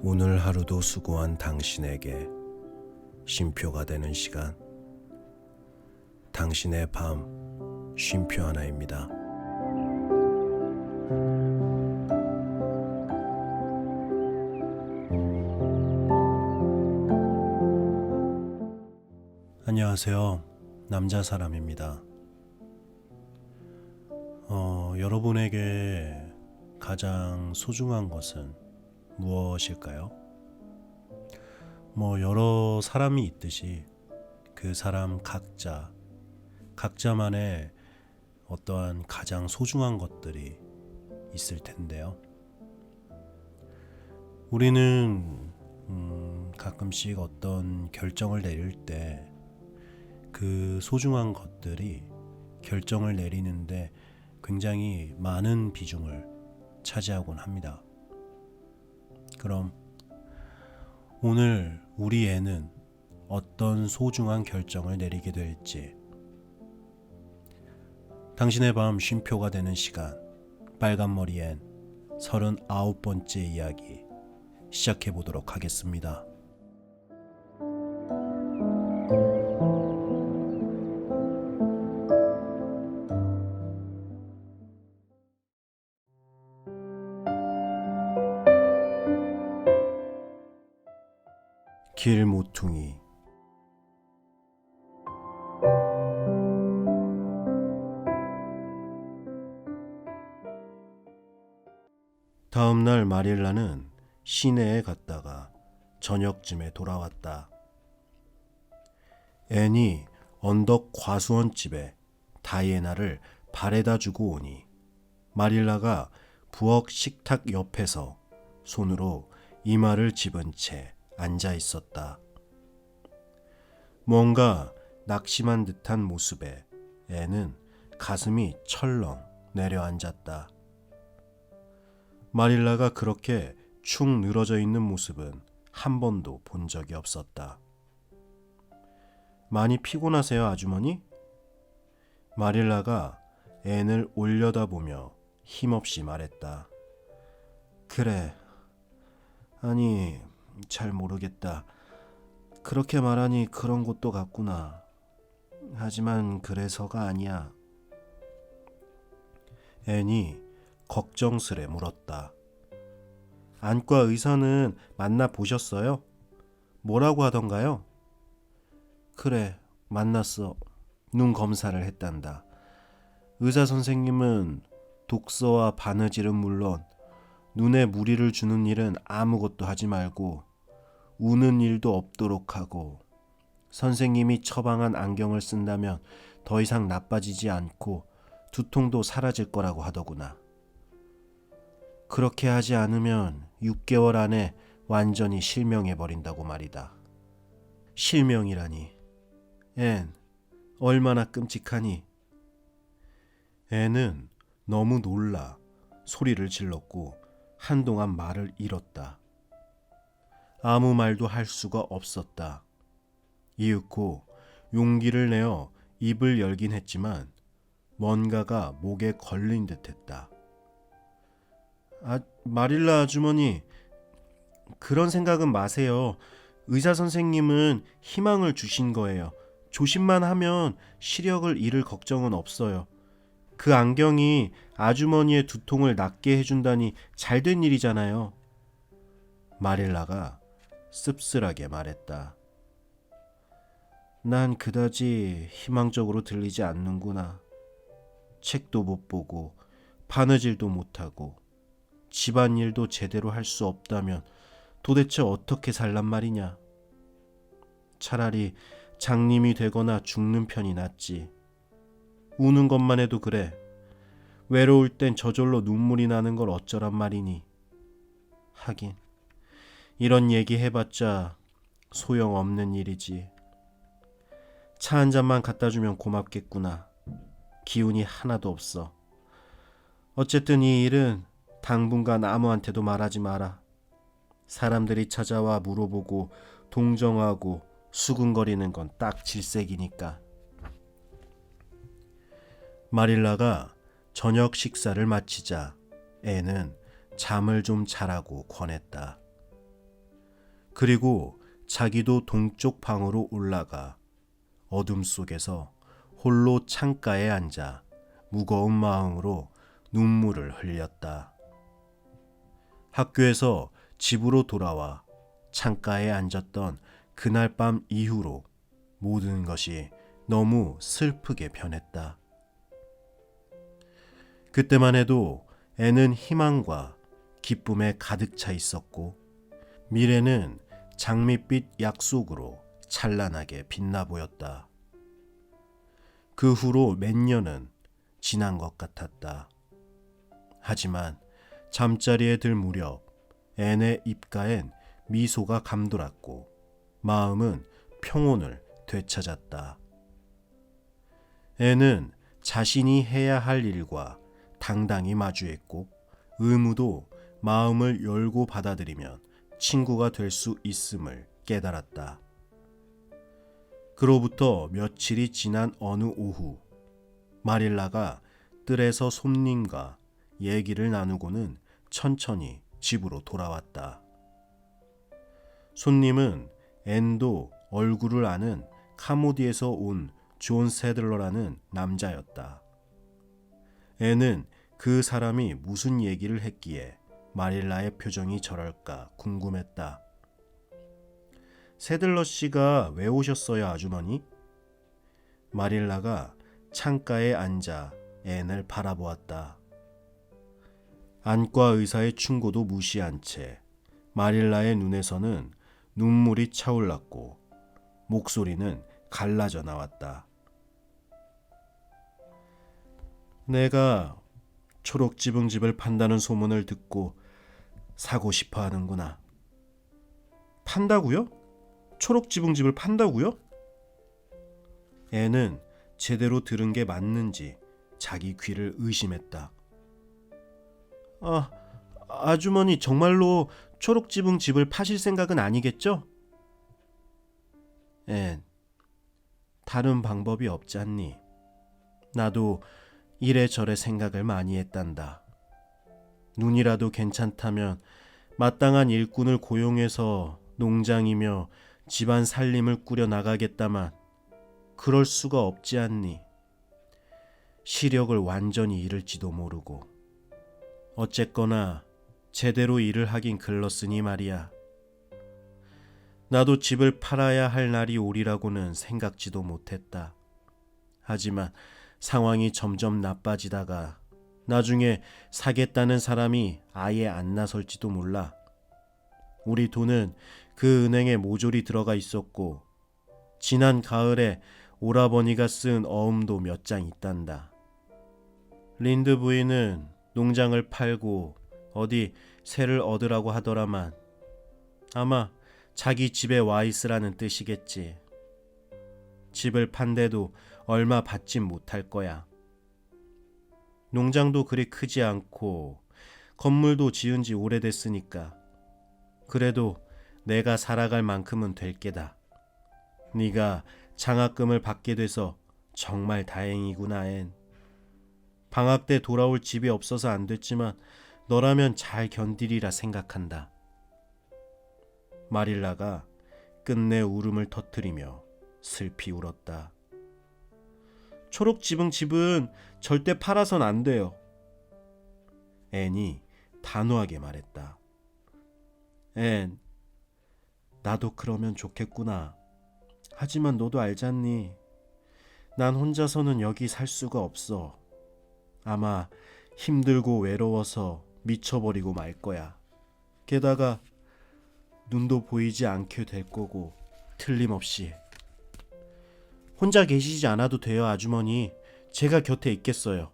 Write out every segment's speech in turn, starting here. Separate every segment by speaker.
Speaker 1: 오늘 하루도 수고한 당신에게 쉼표가 되는 시간, 당신의 밤 쉼표 하나입니다. 안녕하세요. 남자 사람입니다. 여러분에게 가장 소중한 것은 무엇일까요? 여러 사람이 있듯이 그 사람 각자만의 어떠한 가장 소중한 것들이 있을 텐데요. 우리는 가끔씩 어떤 결정을 내릴 때 그 소중한 것들이 결정을 내리는데 굉장히 많은 비중을 차지하곤 합니다. 그럼 오늘 우리 애는 어떤 소중한 결정을 내리게 될지, 당신의 밤 쉼표가 되는 시간, 빨간머리 앤 39번째 이야기 시작해 보도록 하겠습니다. 길 모퉁이. 다음날 마릴라는 시내에 갔다가 저녁쯤에 돌아왔다. 앤이 언덕 과수원집에 다이애나를 바래다 주고 오니 마릴라가 부엌 식탁 옆에서 손으로 이마를 집은 채 앉아 있었다. 뭔가 낙심한 듯한 모습에 앤은 가슴이 철렁 내려앉았다. 마릴라가 그렇게 축 늘어져 있는 모습은 한 번도 본 적이 없었다. 많이 피곤하세요, 아주머니? 마릴라가 앤을 올려다보며 힘없이 말했다. 그래. 아니, 잘 모르겠다. 그렇게 말하니 그런 것도 같구나. 하지만 그래서가 아니야. 앤이 걱정스레 물었다. 안과 의사는 만나 보셨어요? 뭐라고 하던가요? 그래, 만났어. 눈 검사를 했단다. 의사 선생님은 독서와 바느질은 물론 눈에 무리를 주는 일은 아무것도 하지 말고 우는 일도 없도록 하고, 선생님이 처방한 안경을 쓴다면 더 이상 나빠지지 않고 두통도 사라질 거라고 하더구나. 그렇게 하지 않으면 6개월 안에 완전히 실명해버린다고 말이다. 실명이라니. 앤, 얼마나 끔찍하니. 앤은 너무 놀라 소리를 질렀고 한동안 말을 잃었다. 아무 말도 할 수가 없었다. 이윽고 용기를 내어 입을 열긴 했지만 뭔가가 목에 걸린 듯했다. 마릴라 아주머니, 그런 생각은 마세요. 의사 선생님은 희망을 주신 거예요. 조심만 하면 시력을 잃을 걱정은 없어요. 그 안경이 아주머니의 두통을 낫게 해준다니 잘된 일이잖아요. 마릴라가 씁쓸하게 말했다. 난 그다지 희망적으로 들리지 않는구나. 책도 못 보고 바느질도 못하고 집안일도 제대로 할 수 없다면 도대체 어떻게 살란 말이냐. 차라리 장님이 되거나 죽는 편이 낫지. 우는 것만 해도 그래. 외로울 땐 저절로 눈물이 나는 걸 어쩌란 말이니. 하긴 이런 얘기 해봤자 소용없는 일이지. 차 한 잔만 갖다 주면 고맙겠구나. 기운이 하나도 없어. 어쨌든 이 일은 당분간 아무한테도 말하지 마라. 사람들이 찾아와 물어보고 동정하고 수근거리는 건 딱 질색이니까. 마릴라가 저녁 식사를 마치자 앤은 잠을 좀 자라고 권했다. 그리고 자기도 동쪽 방으로 올라가 어둠 속에서 홀로 창가에 앉아 무거운 마음으로 눈물을 흘렸다. 학교에서 집으로 돌아와 창가에 앉았던 그날 밤 이후로 모든 것이 너무 슬프게 변했다. 그때만 해도 애는 희망과 기쁨에 가득 차 있었고 미래는 장밋빛 약속으로 찬란하게 빛나 보였다. 그 후로 몇 년은 지난 것 같았다. 하지만 잠자리에 들 무렵 앤의 입가엔 미소가 감돌았고 마음은 평온을 되찾았다. 앤은 자신이 해야 할 일과 당당히 마주했고 의무도 마음을 열고 받아들이면 친구가 될 수 있음을 깨달았다. 그로부터 며칠이 지난 어느 오후 마릴라가 뜰에서 손님과 얘기를 나누고는 천천히 집으로 돌아왔다. 손님은 앤도 얼굴을 아는 카모디에서 온 존 세들러라는 남자였다. 앤은 그 사람이 무슨 얘기를 했기에 마릴라의 표정이 저럴까 궁금했다. 세들러 씨가 왜 오셨어요, 아주머니? 마릴라가 창가에 앉아 앤을 바라보았다. 안과 의사의 충고도 무시한 채 마릴라의 눈에서는 눈물이 차올랐고 목소리는 갈라져 나왔다. 내가 초록지붕집을 판다는 소문을 듣고 사고 싶어 하는구나. 판다고요? 초록지붕집을 판다고요? 애는 제대로 들은 게 맞는지 자기 귀를 의심했다. 아주머니 정말로 초록지붕집을 파실 생각은 아니겠죠? 앤, 다른 방법이 없지 않니? 나도 이래저래 생각을 많이 했단다. 눈이라도 괜찮다면 마땅한 일꾼을 고용해서 농장이며 집안 살림을 꾸려 나가겠다만 그럴 수가 없지 않니? 시력을 완전히 잃을지도 모르고. 어쨌거나 제대로 일을 하긴 글렀으니 말이야. 나도 집을 팔아야 할 날이 오리라고는 생각지도 못했다. 하지만 상황이 점점 나빠지다가 나중에 사겠다는 사람이 아예 안 나설지도 몰라. 우리 돈은 그 은행에 모조리 들어가 있었고 지난 가을에 오라버니가 쓴 어음도 몇 장 있단다. 린드 부인은 농장을 팔고 어디 새를 얻으라고 하더라만 아마 자기 집에 와 있으라는 뜻이겠지. 집을 판데도 얼마 받진 못할 거야. 농장도 그리 크지 않고 건물도 지은 지 오래됐으니까 그래도 내가 살아갈 만큼은 될 게다. 네가 장학금을 받게 돼서 정말 다행이구나, 앤. 방학 때 돌아올 집이 없어서 안 됐지만 너라면 잘 견디리라 생각한다. 마릴라가 끝내 울음을 터뜨리며 슬피 울었다. 초록지붕 집은 절대 팔아선 안 돼요. 앤이 단호하게 말했다. 앤, 나도 그러면 좋겠구나. 하지만 너도 알잖니. 난 혼자서는 여기 살 수가 없어. 아마 힘들고 외로워서 미쳐버리고 말 거야. 게다가 눈도 보이지 않게 될 거고 틀림없이. 혼자 계시지 않아도 돼요, 아주머니. 제가 곁에 있겠어요.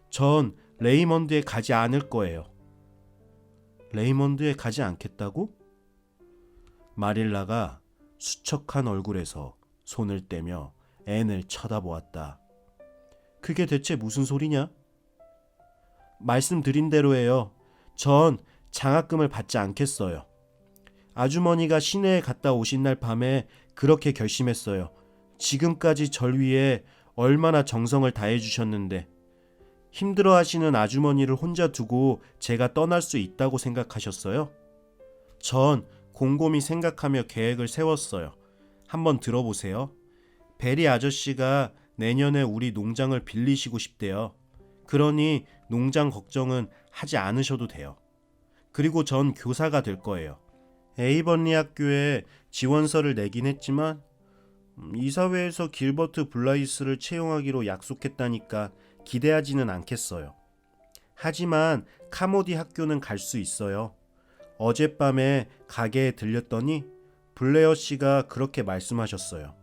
Speaker 1: 전 레이먼드에 가지 않을 거예요. 레이먼드에 가지 않겠다고? 마릴라가 수척한 얼굴에서 손을 떼며 앤을 쳐다보았다. 그게 대체 무슨 소리냐? 말씀드린 대로예요. 전 장학금을 받지 않겠어요. 아주머니가 시내에 갔다 오신 날 밤에 그렇게 결심했어요. 지금까지 절 위해 얼마나 정성을 다해 주셨는데 힘들어하시는 아주머니를 혼자 두고 제가 떠날 수 있다고 생각하셨어요? 전 곰곰이 생각하며 계획을 세웠어요. 한번 들어보세요. 베리 아저씨가 내년에 우리 농장을 빌리시고 싶대요. 그러니 농장 걱정은 하지 않으셔도 돼요. 그리고 전 교사가 될 거예요. 에이번리 학교에 지원서를 내긴 했지만 이사회에서 길버트 블라이스를 채용하기로 약속했다니까 기대하지는 않겠어요. 하지만 카모디 학교는 갈 수 있어요. 어젯밤에 가게에 들렸더니 블레어 씨가 그렇게 말씀하셨어요.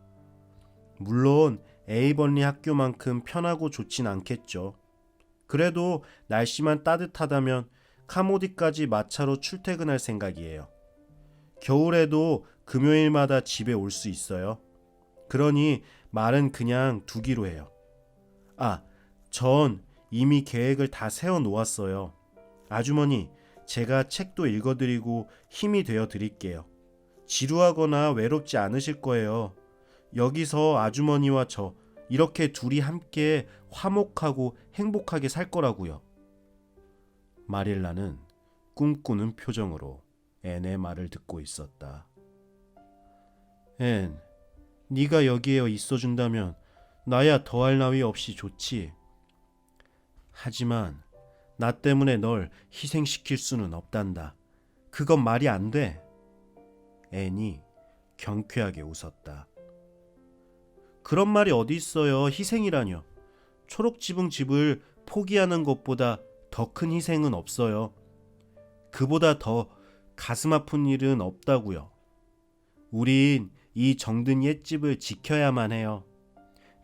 Speaker 1: 물론 에이번리 학교만큼 편하고 좋진 않겠죠. 그래도 날씨만 따뜻하다면 카모디까지 마차로 출퇴근할 생각이에요. 겨울에도 금요일마다 집에 올 수 있어요. 그러니 말은 그냥 두기로 해요. 전 이미 계획을 다 세워 놓았어요. 아주머니, 제가 책도 읽어드리고 힘이 되어 드릴게요. 지루하거나 외롭지 않으실 거예요. 여기서 아주머니와 저 이렇게 둘이 함께 화목하고 행복하게 살 거라고요. 마릴라는 꿈꾸는 표정으로 앤의 말을 듣고 있었다. 앤, 네가 여기에 있어준다면 나야 더할 나위 없이 좋지. 하지만 나 때문에 널 희생시킬 수는 없단다. 그건 말이 안 돼. 앤이 경쾌하게 웃었다. 그런 말이 어디 있어요. 희생이라뇨. 초록지붕 집을 포기하는 것보다 더 큰 희생은 없어요. 그보다 더 가슴 아픈 일은 없다고요. 우린 이 정든 옛집을 지켜야만 해요.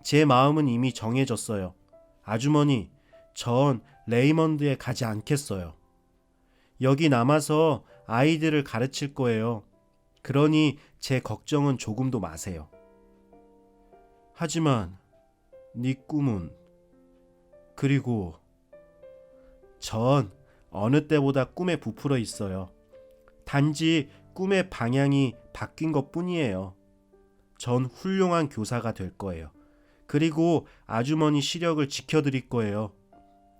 Speaker 1: 제 마음은 이미 정해졌어요. 아주머니, 전 레이먼드에 가지 않겠어요. 여기 남아서 아이들을 가르칠 거예요. 그러니 제 걱정은 조금도 마세요. 하지만 네 꿈은... 그리고 전 어느 때보다 꿈에 부풀어 있어요. 단지 꿈의 방향이 바뀐 것뿐이에요. 전 훌륭한 교사가 될 거예요. 그리고 아주머니 시력을 지켜드릴 거예요.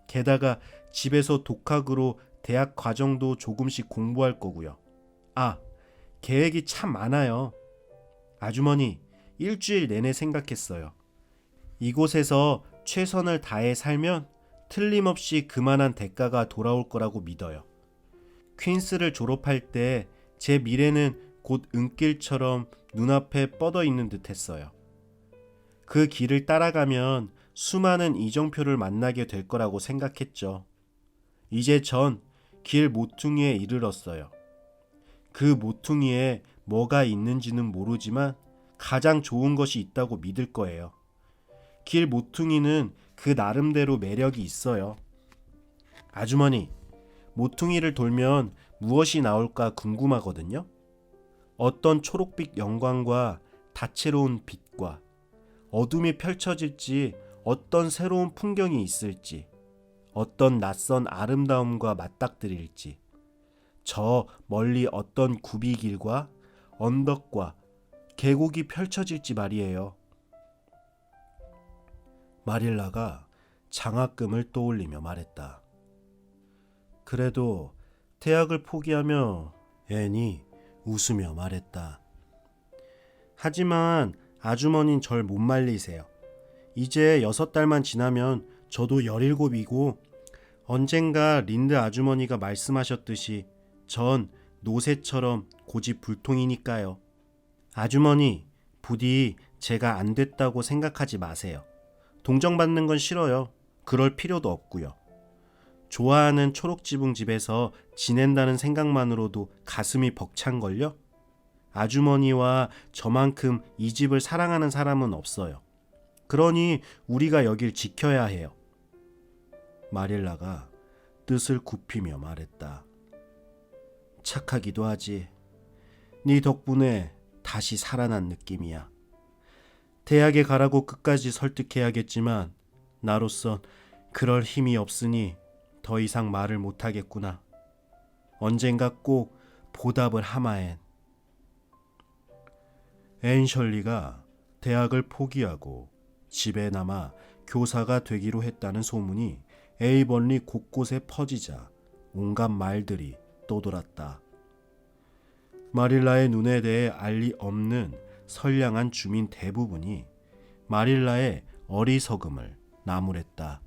Speaker 1: 게다가 집에서 독학으로 대학 과정도 조금씩 공부할 거고요. 계획이 참 많아요. 아주머니, 일주일 내내 생각했어요. 이곳에서 최선을 다해 살면 틀림없이 그만한 대가가 돌아올 거라고 믿어요. 퀸스를 졸업할 때 제 미래는 곧 은길처럼 눈앞에 뻗어 있는 듯 했어요. 그 길을 따라가면 수많은 이정표를 만나게 될 거라고 생각했죠. 이제 전 길 모퉁이에 이르렀어요. 그 모퉁이에 뭐가 있는지는 모르지만 가장 좋은 것이 있다고 믿을 거예요. 길 모퉁이는 그 나름대로 매력이 있어요. 아주머니, 모퉁이를 돌면 무엇이 나올까 궁금하거든요. 어떤 초록빛 영광과 다채로운 빛과 어둠이 펼쳐질지, 어떤 새로운 풍경이 있을지, 어떤 낯선 아름다움과 맞닥뜨릴지, 저 멀리 어떤 굽이길과 언덕과 계곡이 펼쳐질지 말이에요. 마릴라가 장학금을 떠올리며 말했다. 그래도 대학을 포기하며 앤이 웃으며 말했다. 하지만 아주머니는 절 못 말리세요. 이제 6달만 지나면 저도 17이고 언젠가 린드 아주머니가 말씀하셨듯이 전 노새처럼 고집불통이니까요. 아주머니, 부디 제가 안 됐다고 생각하지 마세요. 동정받는 건 싫어요. 그럴 필요도 없고요. 좋아하는 초록지붕 집에서 지낸다는 생각만으로도 가슴이 벅찬걸요? 아주머니와 저만큼 이 집을 사랑하는 사람은 없어요. 그러니 우리가 여길 지켜야 해요. 마릴라가 뜻을 굽히며 말했다. 착하기도 하지. 네 덕분에 다시 살아난 느낌이야. 대학에 가라고 끝까지 설득해야겠지만 나로선 그럴 힘이 없으니 더 이상 말을 못하겠구나. 언젠가 꼭 보답을 하마엔. 앤 셜리가 대학을 포기하고 집에 남아 교사가 되기로 했다는 소문이 에이번리 곳곳에 퍼지자 온갖 말들이 떠돌았다. 마릴라의 눈에 대해 알리 없는 선량한 주민 대부분이 마릴라의 어리석음을 나무랬다.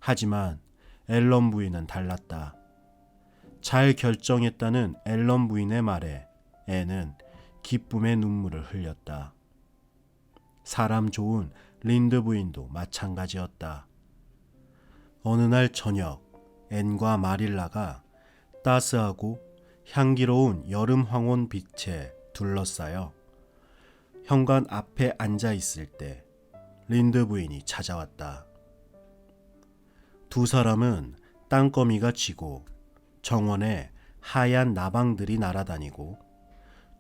Speaker 1: 하지만 앨런 부인은 달랐다. 잘 결정했다는 앨런 부인의 말에 앤은 기쁨의 눈물을 흘렸다. 사람 좋은 린드 부인도 마찬가지였다. 어느 날 저녁 앤과 마릴라가 따스하고 향기로운 여름 황혼 빛에 둘러싸여 현관 앞에 앉아 있을 때 린드 부인이 찾아왔다. 두 사람은 땅거미가 지고 정원에 하얀 나방들이 날아다니고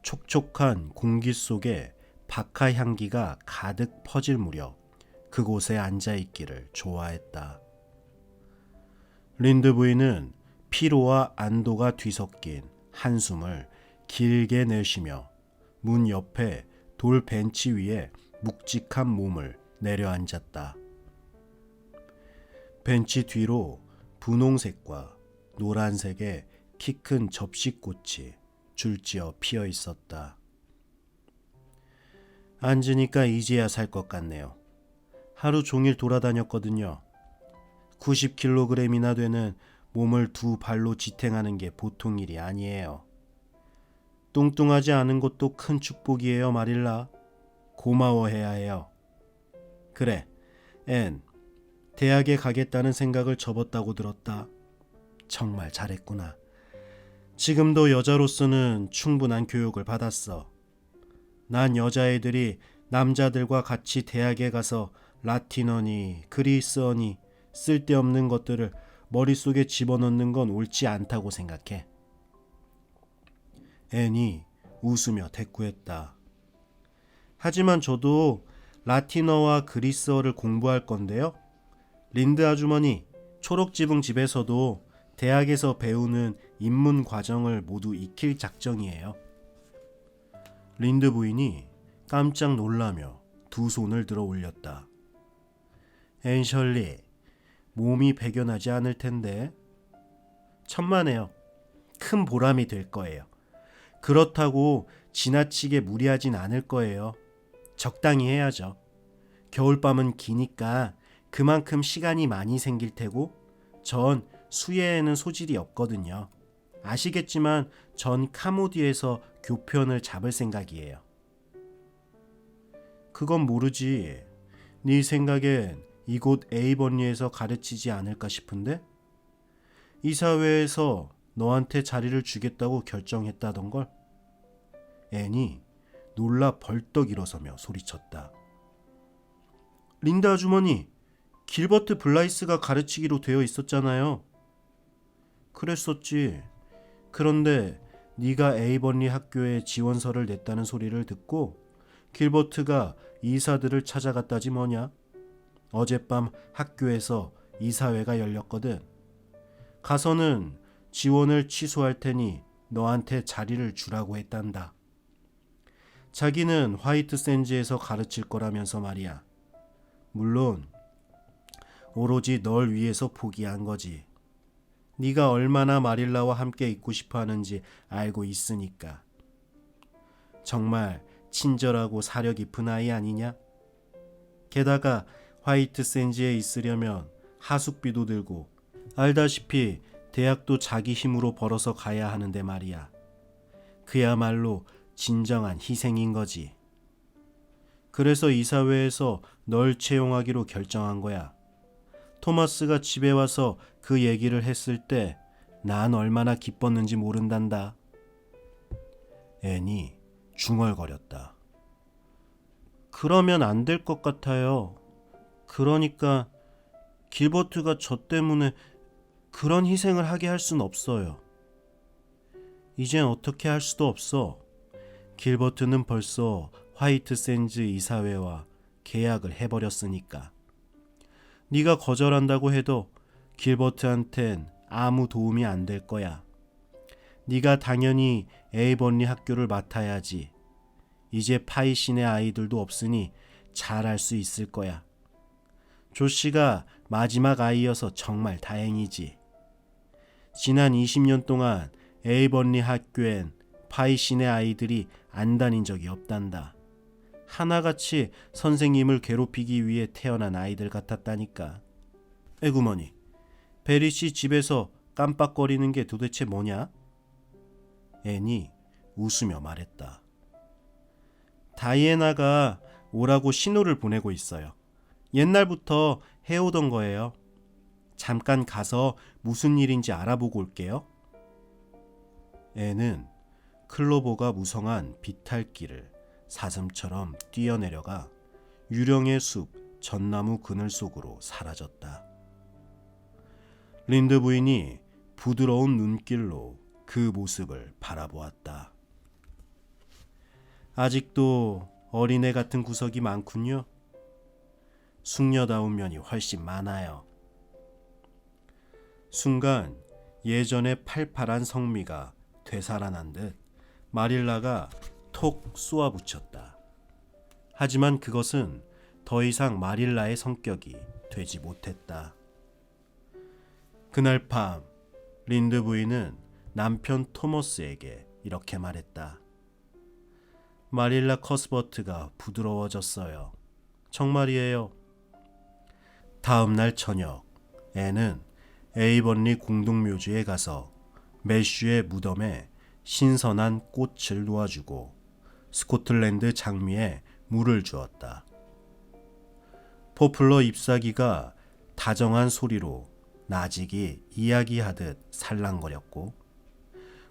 Speaker 1: 촉촉한 공기 속에 박하 향기가 가득 퍼질 무렵 그곳에 앉아 있기를 좋아했다. 린드 부인은 피로와 안도가 뒤섞인 한숨을 길게 내쉬며 문 옆에 돌 벤치 위에 묵직한 몸을 내려앉았다. 벤치 뒤로 분홍색과 노란색의 키 큰 접시꽃이 줄지어 피어 있었다. 앉으니까 이제야 살 것 같네요. 하루 종일 돌아다녔거든요. 90kg이나 되는 몸을 두 발로 지탱하는 게 보통 일이 아니에요. 뚱뚱하지 않은 것도 큰 축복이에요, 마릴라. 고마워해야 해요. 그래, 앤, 대학에 가겠다는 생각을 접었다고 들었다. 정말 잘했구나. 지금도 여자로서는 충분한 교육을 받았어. 난 여자애들이 남자들과 같이 대학에 가서 라틴어니 그리스어니 쓸데없는 것들을 머릿속에 집어넣는 건 옳지 않다고 생각해. 앤이 웃으며 대꾸했다. 하지만 저도 라틴어와 그리스어를 공부할 건데요. 린드 아주머니, 초록지붕 집에서도 대학에서 배우는 입문 과정을 모두 익힐 작정이에요. 린드 부인이 깜짝 놀라며 두 손을 들어 올렸다. 앤셜리, 몸이 배견하지 않을 텐데. 천만에요. 큰 보람이 될 거예요. 그렇다고 지나치게 무리하진 않을 거예요. 적당히 해야죠. 겨울밤은 기니까 그만큼 시간이 많이 생길 테고 전 수예에는 소질이 없거든요. 아시겠지만 전 카모디에서 교편을 잡을 생각이에요. 그건 모르지. 네 생각엔 이곳 에이버니에서 가르치지 않을까 싶은데? 이사회에서 너한테 자리를 주겠다고 결정했다던걸? 앤이 놀라 벌떡 일어서며 소리쳤다. 린다 아주머니, 길버트 블라이스가 가르치기로 되어 있었잖아요. 그랬었지. 그런데 네가 에이버니 학교에 지원서를 냈다는 소리를 듣고 길버트가 이사들을 찾아갔다지 뭐냐. 어젯밤 학교에서 이사회가 열렸거든. 가서는 지원을 취소할 테니 너한테 자리를 주라고 했단다. 자기는 화이트 샌즈에서 가르칠 거라면서 말이야. 물론 오로지 널 위해서 포기한 거지. 네가 얼마나 마릴라와 함께 있고 싶어 하는지 알고 있으니까. 정말 친절하고 사려 깊은 아이 아니냐? 게다가 화이트 샌즈에 있으려면 하숙비도 들고 알다시피 대학도 자기 힘으로 벌어서 가야 하는데 말이야. 그야말로 진정한 희생인 거지. 그래서 이사회에서 널 채용하기로 결정한 거야. 토마스가 집에 와서 그 얘기를 했을 때 난 얼마나 기뻤는지 모른단다. 앤이 중얼거렸다. 그러면 안 될 것 같아요. 그러니까 길버트가 저 때문에 그런 희생을 하게 할 순 없어요. 이젠 어떻게 할 수도 없어. 길버트는 벌써 화이트 샌즈 이사회와 계약을 해버렸으니까. 네가 거절한다고 해도 길버트한텐 아무 도움이 안 될 거야. 네가 당연히 에이버니 학교를 맡아야지. 이제 파이신의 아이들도 없으니 잘할 수 있을 거야. 조씨가 마지막 아이여서 정말 다행이지. 지난 20년 동안 에이버니 학교엔 파이신의 아이들이 안 다닌 적이 없단다. 하나같이 선생님을 괴롭히기 위해 태어난 아이들 같았다니까. 에구머니, 베리 씨 집에서 깜빡거리는 게 도대체 뭐냐? 앤이 웃으며 말했다. 다이애나가 오라고 신호를 보내고 있어요. 옛날부터 해오던 거예요. 잠깐 가서 무슨 일인지 알아보고 올게요. 앤은 클로버가 무성한 비탈길을 사슴처럼 뛰어내려가 유령의 숲 전나무 그늘 속으로 사라졌다. 린드 부인이 부드러운 눈길로 그 모습을 바라보았다. 아직도 어린애 같은 구석이 많군요. 숙녀다운 면이 훨씬 많아요. 순간 예전의 팔팔한 성미가 되살아난 듯 마릴라가 톡 쏘아붙였다. 하지만 그것은 더 이상 마릴라의 성격이 되지 못했다. 그날 밤 린드 부인은 남편 토머스에게 이렇게 말했다. 마릴라 커스버트가 부드러워졌어요. 정말이에요. 다음 날 저녁 앤은 에이번리 공동묘지에 가서 매슈의 무덤에 신선한 꽃을 놓아주고 스코틀랜드 장미에 물을 주었다. 포플러 잎사귀가 다정한 소리로 나직이 이야기하듯 살랑거렸고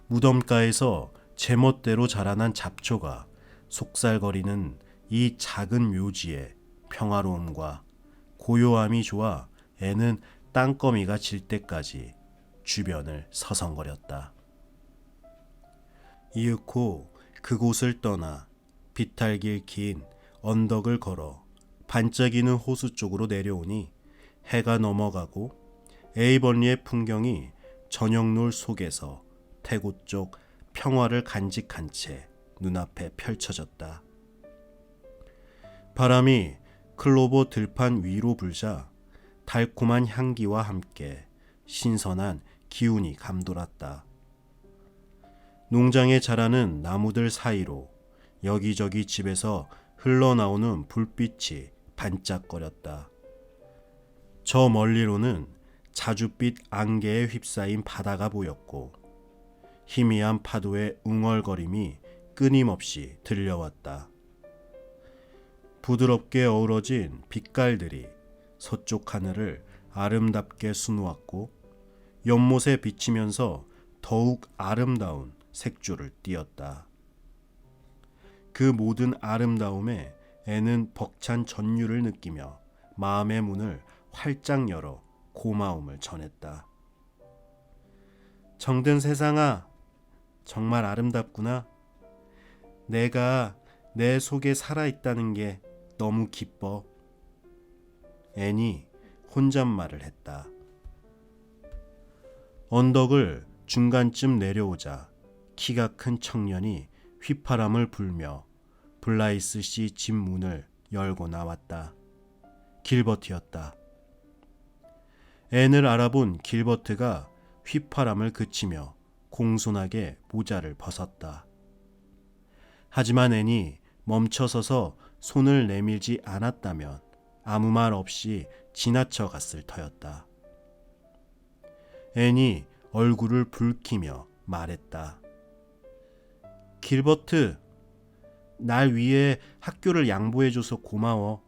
Speaker 1: 무덤가에서 제멋대로 자라난 잡초가 속살거리는 이 작은 묘지의 평화로움과 고요함이 좋아 앤은 땅거미가 질 때까지 주변을 서성거렸다. 이윽고 그곳을 떠나 비탈길 긴 언덕을 걸어 반짝이는 호수 쪽으로 내려오니 해가 넘어가고 에이번리의 풍경이 저녁노을 속에서 태고 쪽 평화를 간직한 채 눈앞에 펼쳐졌다. 바람이 클로버 들판 위로 불자 달콤한 향기와 함께 신선한 기운이 감돌았다. 농장에 자라는 나무들 사이로 여기저기 집에서 흘러나오는 불빛이 반짝거렸다. 저 멀리로는 자줏빛 안개에 휩싸인 바다가 보였고 희미한 파도의 웅얼거림이 끊임없이 들려왔다. 부드럽게 어우러진 빛깔들이 서쪽 하늘을 아름답게 수놓았고 연못에 비치면서 더욱 아름다운 색조를 띄었다. 그 모든 아름다움에 앤은 벅찬 전율을 느끼며 마음의 문을 활짝 열어 고마움을 전했다. 정든 세상아, 정말 아름답구나. 내가 내 속에 살아있다는 게 너무 기뻐. 앤이 혼잣말을 했다. 언덕을 중간쯤 내려오자 키가 큰 청년이 휘파람을 불며 블라이스 씨 집 문을 열고 나왔다. 길버트였다. 앤을 알아본 길버트가 휘파람을 그치며 공손하게 모자를 벗었다. 하지만 앤이 멈춰서서 손을 내밀지 않았다면 아무 말 없이 지나쳐 갔을 터였다. 앤이 얼굴을 붉히며 말했다. 길버트, 날 위해 학교를 양보해줘서 고마워.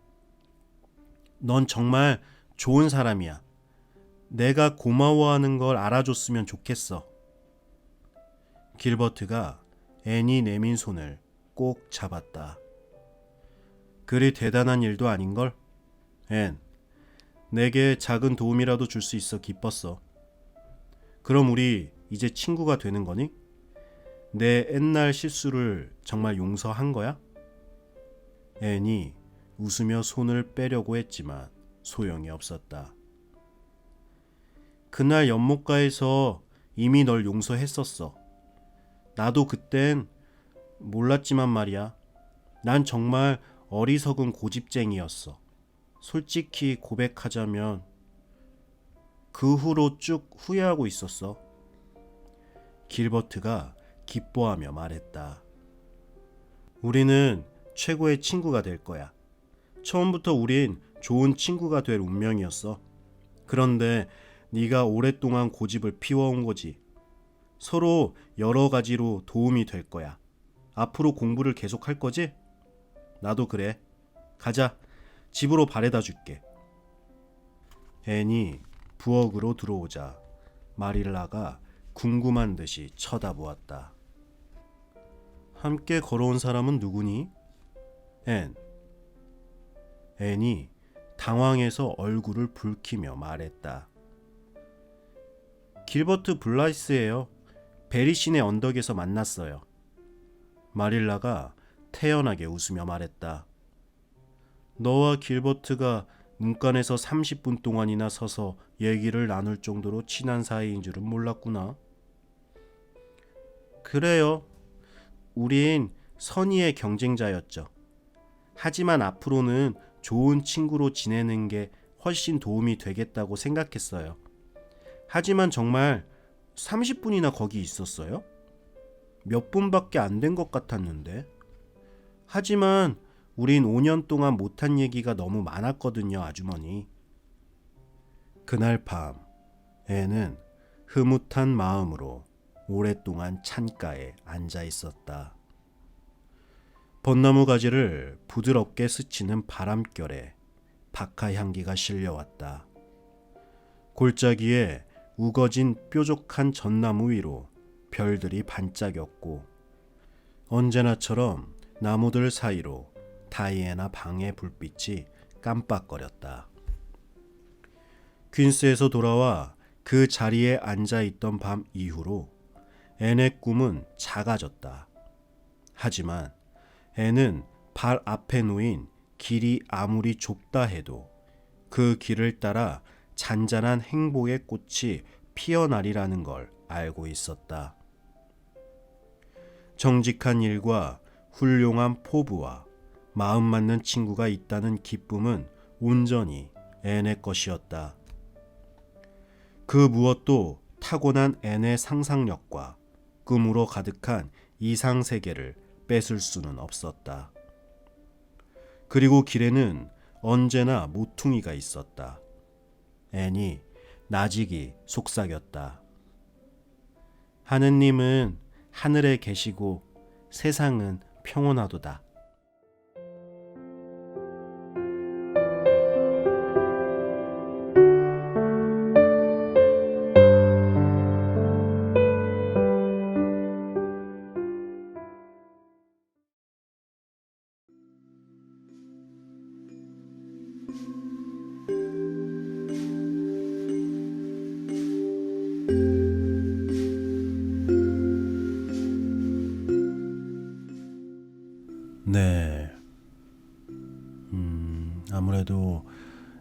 Speaker 1: 넌 정말 좋은 사람이야. 내가 고마워하는 걸 알아줬으면 좋겠어. 길버트가 앤이 내민 손을 꼭 잡았다. 그리 대단한 일도 아닌걸? 앤, 내게 작은 도움이라도 줄 수 있어 기뻤어. 그럼 우리 이제 친구가 되는 거니? 내 옛날 실수를 정말 용서한 거야? 앤이 웃으며 손을 빼려고 했지만 소용이 없었다. 그날 연못가에서 이미 널 용서했었어. 나도 그땐 몰랐지만 말이야. 난 정말 어리석은 고집쟁이였어. 솔직히 고백하자면 그 후로 쭉 후회하고 있었어. 길버트가 기뻐하며 말했다. 우리는 최고의 친구가 될 거야. 처음부터 우린 좋은 친구가 될 운명이었어. 그런데 네가 오랫동안 고집을 피워온 거지. 서로 여러 가지로 도움이 될 거야. 앞으로 공부를 계속 할 거지? 나도 그래. 가자. 집으로 바래다 줄게. 앤이 부엌으로 들어오자 마릴라가 궁금한 듯이 쳐다보았다. 함께 걸어온 사람은 누구니? 앤. 앤이 당황해서 얼굴을 붉히며 말했다. 길버트 블라이스예요. 베리신의 언덕에서 만났어요. 마릴라가 태연하게 웃으며 말했다. 너와 길버트가 문간에서 30분 동안이나 서서 얘기를 나눌 정도로 친한 사이인 줄은 몰랐구나. 그래요. 우린 선의의 경쟁자였죠. 하지만 앞으로는 좋은 친구로 지내는 게 훨씬 도움이 되겠다고 생각했어요. 하지만 정말 30분이나 거기 있었어요? 몇 분밖에 안 된 것 같았는데. 하지만 우린 5년 동안 못한 얘기가 너무 많았거든요, 아주머니. 그날 밤 앤은 흐뭇한 마음으로 오랫동안 창가에 앉아 있었다. 벚나무 가지를 부드럽게 스치는 바람결에 박하 향기가 실려왔다. 골짜기에 우거진 뾰족한 전나무 위로 별들이 반짝였고 언제나처럼 나무들 사이로 다이애나 방의 불빛이 깜빡거렸다. 퀸스에서 돌아와 그 자리에 앉아있던 밤 이후로 앤의 꿈은 작아졌다. 하지만 앤은 발 앞에 놓인 길이 아무리 좁다 해도 그 길을 따라 잔잔한 행복의 꽃이 피어나리라는 걸 알고 있었다. 정직한 일과 훌륭한 포부와 마음 맞는 친구가 있다는 기쁨은 온전히 앤의 것이었다. 그 무엇도 타고난 앤의 상상력과 꿈으로 가득한 이상세계를 뺏을 수는 없었다. 그리고 길에는 언제나 모퉁이가 있었다. 앤이 나직이 속삭였다. 하느님은 하늘에 계시고 세상은 평온하도다. 네. 아무래도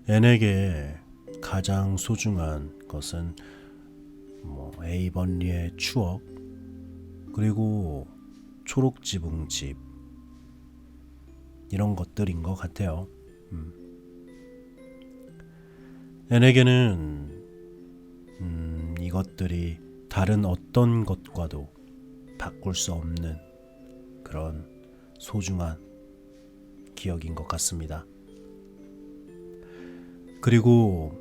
Speaker 1: 앤에게 가장 소중한 것은 에이번리의 추억 그리고 초록지붕집 이런 것들인 것 같아요. 앤에게는 이것들이 다른 어떤 것과도 바꿀 수 없는 그런 소중한 기억인 것 같습니다. 그리고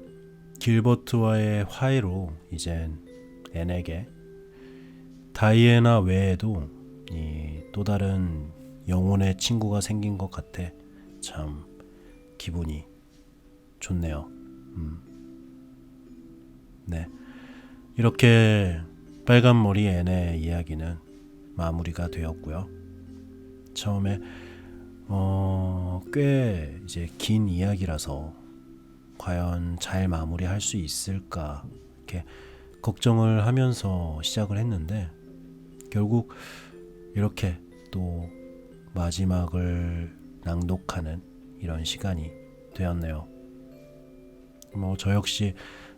Speaker 1: 길버트와의 화해로 이젠 앤에게 다이애나 외에도 또 다른 영혼의 친구가 생긴 것 같아 참 기분이 좋네요. 네, 이렇게 빨간머리 앤의 이야기는 마무리가 되었고요. 처음에 꽤 이제 긴 이야기라서 과연 잘 마무리할 수 있을까 이렇게 걱정을 하면서 시작을 했는데 결국 이렇게 또 마지막을 낭독하는 이런 시간이 되었네요. 저 역시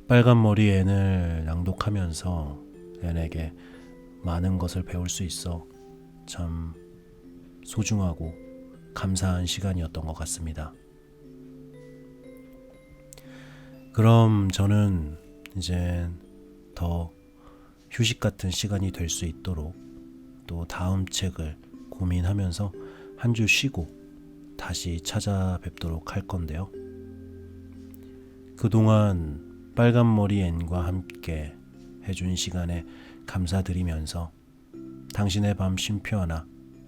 Speaker 1: 빨간머리 앤을 낭독하면서 앤에게 많은 것을 배울 수 있어 참 소중하고 감사한 시간이었던 것 같습니다. 그럼 저는 이제 더 휴식 같은 시간이 될 수 있도록 또 다음 책을 고민하면서 한 주 쉬고 다시 찾아뵙도록 할 건데요. 그동안 빨간머리 앤과 함께 해준 시간에 감사드리면서 당신의 밤 쉼표 하나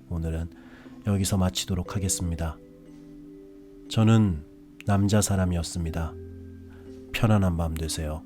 Speaker 1: 오늘은 여기서 마치도록 하겠습니다. 저는 남자 사람이었습니다. 편안한 밤 되세요.